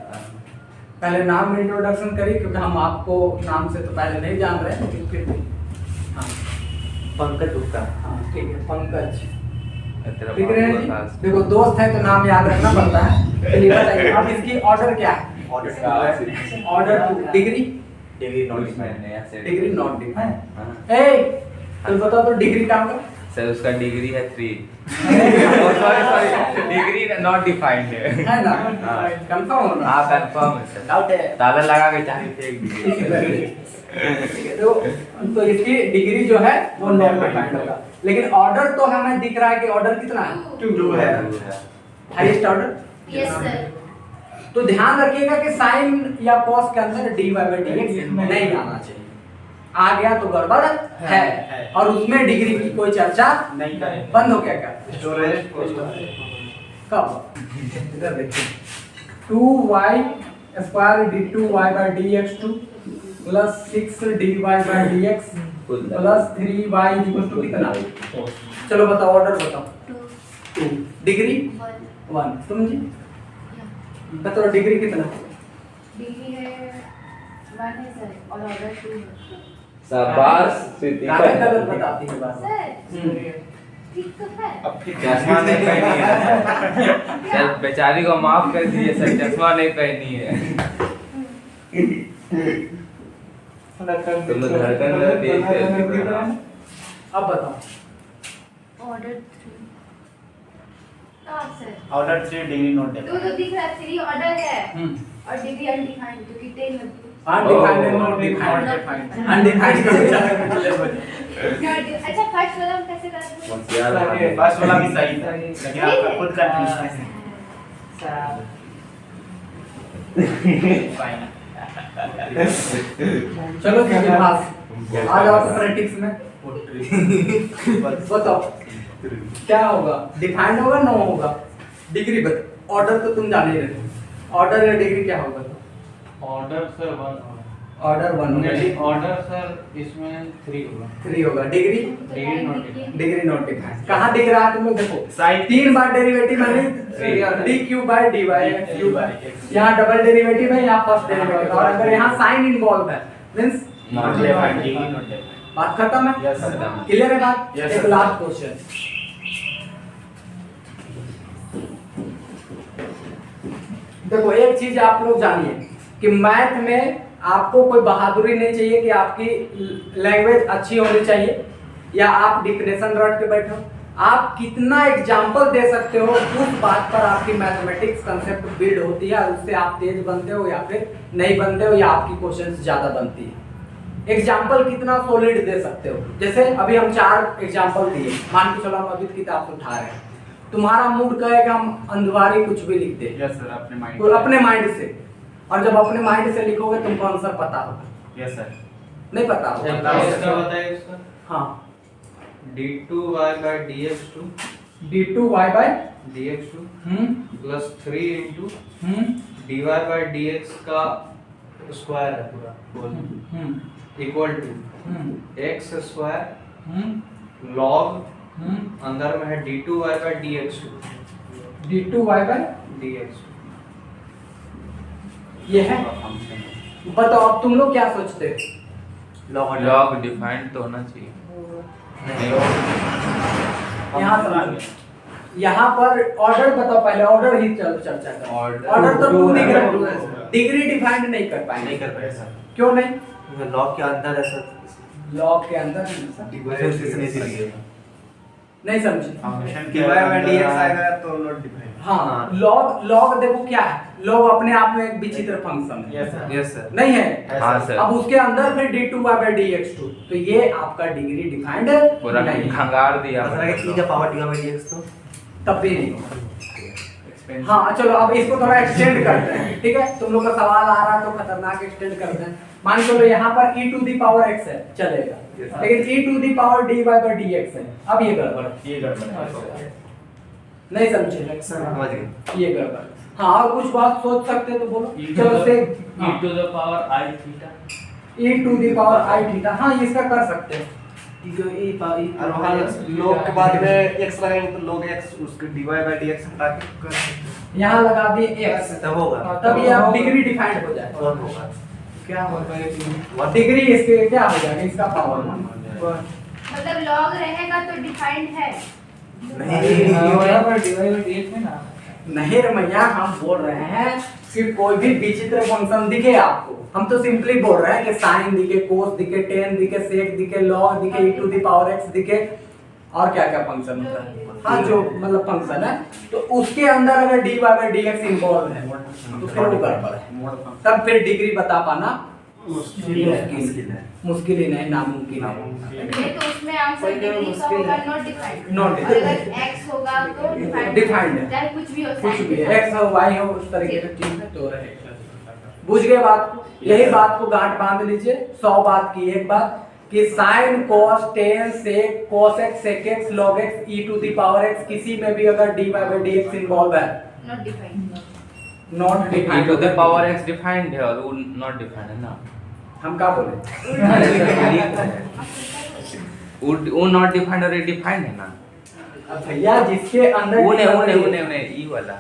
पहले नाम में इंट्रोडक्शन करिए, क्योंकि हम आपको नाम से तो पहले नहीं जान रहे हैं, लेकिन फिर भी हाँ पंकज गुप्ता। हाँ ठीक है, पंकज तेरा दिख रहे हैं बाबू जी? देखो दोस्त है तो नाम याद रखना पड़ता है। चलिए बताइए अब इसकी ऑर्डर क्या है? Order 2, degree degree not defined है ऐसे। Degree not defined. हाँ। ए तो बताओ तो डिग्री काम कर सर उसका डिग्री है 3 सॉरी डिग्री नॉट डिफाइंड है है ना? हाँ। कंफर्म हो ना? हाँ कंफर्म है सर डाउट है? ताला लगा के चाहे फेंक दीजिए तो इसकी डिग्री जो है वो नॉन डिफाइंड होगा, लेकिन ऑर्डर तो हमें दिख रहा है कि ऑर्डर कितना है? 2 है। Highest order. Yes sir. तो ध्यान रखिएगा कि साइन या कॉस के अंदर dy by dx नहीं आना चाहिए, आ गया तो गड़बड़ है। और उसमें डिग्री की कोई चर्चा नहीं करेंगे। बंद हो गया क्या? स्टोरेज कब? इधर देखिए 2y square d2y by dx2 plus 6 dy by dx plus 3y equal to कितना? चलो बताओ, ऑर्डर बताओ। 2 डिग्री 1 तुम जी बताओ डिग्री कितना? डिग्री है 1 है सर और ऑर्डर 2 है। शाबाश स्वीति गलत गलत बताती है बात। सर ठीक तो है। अब फिर चश्मा नहीं पहनी है। सर बेचारी को माफ कर दीजिए सर, चश्मा नहीं पहनी है। तुम लोग धड़कन में देखते हो। अब बताओ order 3 sir. Order 3 degree note तो दिख रहा है 3 ऑर्डर है हम्म और डिग्री अनडिफाइंड, तो कितने लगते अनडिफाइंड नॉट Undefined. अनडिफाइंड अच्छा फर्स्ट वाला हम कैसे करते हैं? होशियार बने। फर्स्ट वाला भी सही था, लेकिन आपका खुद कंफ्यूजन है। चलो पास आ जाओ प्रैक्टिस में। बताओ क्या होगा? डिफाइंड होगा नो होगा? डिग्री बता, ऑर्डर तो तुम जान ही रहे हो, ऑर्डर या डिग्री क्या होगा? ऑर्डर सर 1 ऑर्डर 1 होगा, ऑर्डर सर इसमें 3 होगा। 3 होगा। Degree degree not defined. Degree not defined. कहाँ दिख रहा है तुम लोग देखो, साइन 3 बार डेरिवेटिव है d q by d y q, यहाँ डबल डेरिवेटिव है, यहाँ फर्स्ट डेरिवेटिव, और अगर यहाँ साइन इन्वॉल्व है means not defined, degree not defined. बात खत्म है? Yes sir. क्लियर है बात? Yes, एक sir. Last question. देखो एक चीज आप लोग जानिए कि मैथ में आपको कोई बहादुरी नहीं चाहिए कि आपकी लैंग्वेज अच्छी होनी चाहिए या आप डिफिनेशन रट के बैठो। आप कितना एग्जाम्पल दे सकते हो उस बात पर आपकी मैथमेटिक्स कंसेप्ट बिल्ड होती है, और उससे आप तेज बनते हो या फिर नहीं बनते हो, या आपकी क्वेश्चंस ज्यादा बनती है। एग्जाम्पल कितना सॉलिड दे सकते हो। जैसे अभी हम 4 एग्जाम्पल दिए, मान के चलो हम अभी किताब से उठा रहे हैं, तुम्हारा मूड कहेगा हम अंधवारी कुछ भी लिख दे, यस सर, अपने माइंड तो अपने माइंड से, और जब अपने माइंड से लिखोगे तुमको आंसर पता होगा, यस सर। नहीं पता होगा? इसका बताइए इसका हाँ d2y by dx2 d2y by dx2 plus 3 into dy by dx का स्क्वायर है पूरा equal to x square log अंदर में है d2y by dx2 d2y by dx ये है। बताओ अब तुम लोग क्या सोचते हो? लॉग डिफाइंड तो होना चाहिए। यहाँ पर ऑर्डर बताओ, पहले ऑर्डर ही चर्चा करो। ऑर्डर तो 2 दिख रहा है, डिग्री डिफाइंड नहीं कर पाएंगे। नहीं कर पाए सर, क्यों नहीं? लॉग के अंदर है सर, लॉग के अंदर है ना सर? डिफरेंशिएशन इसीलिए नहीं समझे? फंक्शन के बारे में dx आएगा तो नॉट डिफाइंड। हाँ लॉग देखो क्या है, लॉग अपने आप में एक विचित्र फंक्शन है, यस सर, यस सर। नहीं है? हाँ सर। अब उसके अंदर फिर d2y by dx2, तो ये आपका डिग्री डिफाइंड पूरा नहीं, खंगार दिया। पता है कि 3 का पावर dy by dx तो तब भी नहीं होगा। हाँ चलो अब इसको थोड़ा एक्सटेंड करते हैं, ठीक है? तुम लोग का सवाल आ रहा है तो खतरनाक एक्सटेंड करते हैं। मान चलो यहाँ पर e to the power x है, चलेगा, लेकिन e to the power dy by dx है। अब ये गड़बड़ है, ये गड़बड़ है, नहीं समझे? समझ गए। ये गड़बड़। हाँ और कुछ बात सोच सकते हो तो बोलो। e चलो से to the power i theta e to the power i theta, हाँ इसका कर सकते हैं। और वहाँ log के बाद में x लगाएंगे तो log x उसके dy by dx हटा के कर सकते हैं। यहाँ लगा दिए x, तब होगा, तब ये अब डिग्री डिफाइंड हो जाए। और होगा क्या होगा? डिग्री इसके क्या हो जाएगा? इसका पावर मतलब लॉग रहेगा तो डिफाइंड है। नहीं रमैया, हम बोल रहे हैं कि कोई भी विचित्र फंक्शन दिखे आपको, हम तो सिंपली बोल रहे हैं कि साइन दिखे, कोस दिखे, टेन दिखे, सेक दिखे, लॉग दिखे, e to the power x दिखे, और क्या क्या फंक्शन होता है, हाँ जो मतलब फंक्शन है, तो उसके अंदर अगर dy बाई dx इन्वॉल्व है तो फिर वो गड़बड़ है, तब फिर डिग्री बता पाना मुश्किल ही नहीं, नामुमकिन है। नहीं तो उसमें आंसर डिग्री का होगा नॉट डिफाइंड। Not और defined। अगर x होगा तो Defined है। चाहे कुछ भी हो कुछ sin भी के है, साथ। x हो y हो उस तरीके की चीज तो रहेगा। बुझ गए बात को? यही बात को गांठ बांध लीजिए। 100 बात की एक बात कि sin cos tan sec cos x sec x log x e to the power x किसी में भी अगर dy बाई dx इन्वॉल्व है, not defined. Not e defined to the power x defined है और वो नॉट डिफाइंड है ना। हम क्या बोले? वो नॉट डिफाइंड और ये डिफाइंड है ना। अब भैया जिसके अंदर उने ई वाला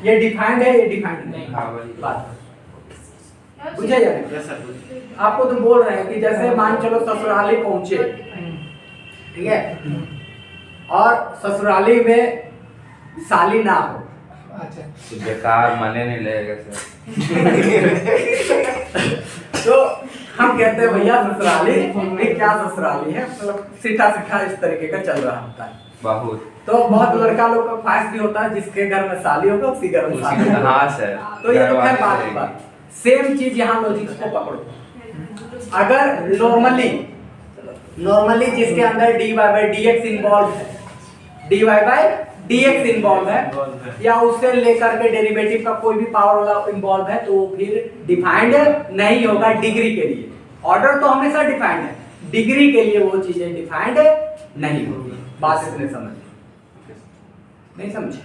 ये डिफाइंड है, ये डिफाइंड नहीं। हाँ वही बात बुझे या नहीं? आपको तो बोल रहे हैं कि जैसे मान चलो ससुराली पहुंचे, ठीक है, और ससुराली में साली ना हो, तो बेकार माने नहीं लगेगा सर। तो हम कहते हैं भैया ससुराली में क्या ससुराली है, मतलब सीधा सीधा इस तरीके का चल रहा होता है। बहुत तो बहुत लड़का लोग का ख्वाहिश भी होता है जिसके घर में साली होगा उसी घर में साली होगा। हाँ सर। तो ये तो खैर बात सेम चीज यहाँ लॉजिक को पकड़ो। अगर नॉर्मली जिसके अंदर dy बाई dx इन्वॉल्व है, dy बाई dx इन्वॉल्व है या उससे लेकर के डेरिवेटिव का कोई भी पावर वाला इन्वॉल्व है, तो वो फिर डिफाइंड नहीं होगा डिग्री के लिए। ऑर्डर तो हमेशा डिफाइंड है, डिग्री के लिए वो चीजें डिफाइंड नहीं होगी। बात इतने समझ नहीं समझे?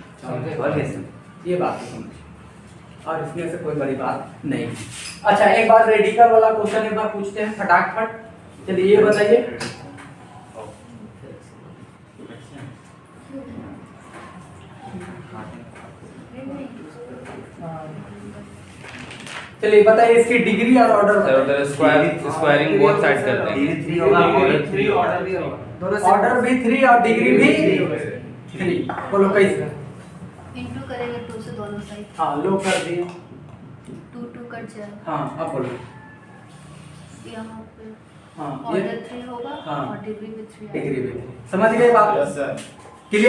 ये बात तो समझ, और इसमें से कोई बड़ी बात नहीं। अच्छा एक बार रेडिकल वाला क्वेश्चन एक बार पूछते हैं फटाफट। चलिए ये बताइए, चलिए बताइए इसकी डिग्री और ऑर्डर। सर उधर स्क्वायरिंग बोथ साइड करते हैं। डिग्री 3 होगा और 3 ऑर्डर भी होगा। ऑर्डर भी 3 और डिग्री भी 3। बोलो कैसे? इंटू करेंगे 2 से दोनों साइड। हाँ लो कर दिए। 2 2 कट जाएगा। हाँ अब बोलो। यहाँ पे हाँ ऑर्डर 3 होगा हाँ। और डिग्री भी 3 डिग्री भी 3। समझ गए बात? Yes sir. क्लियर?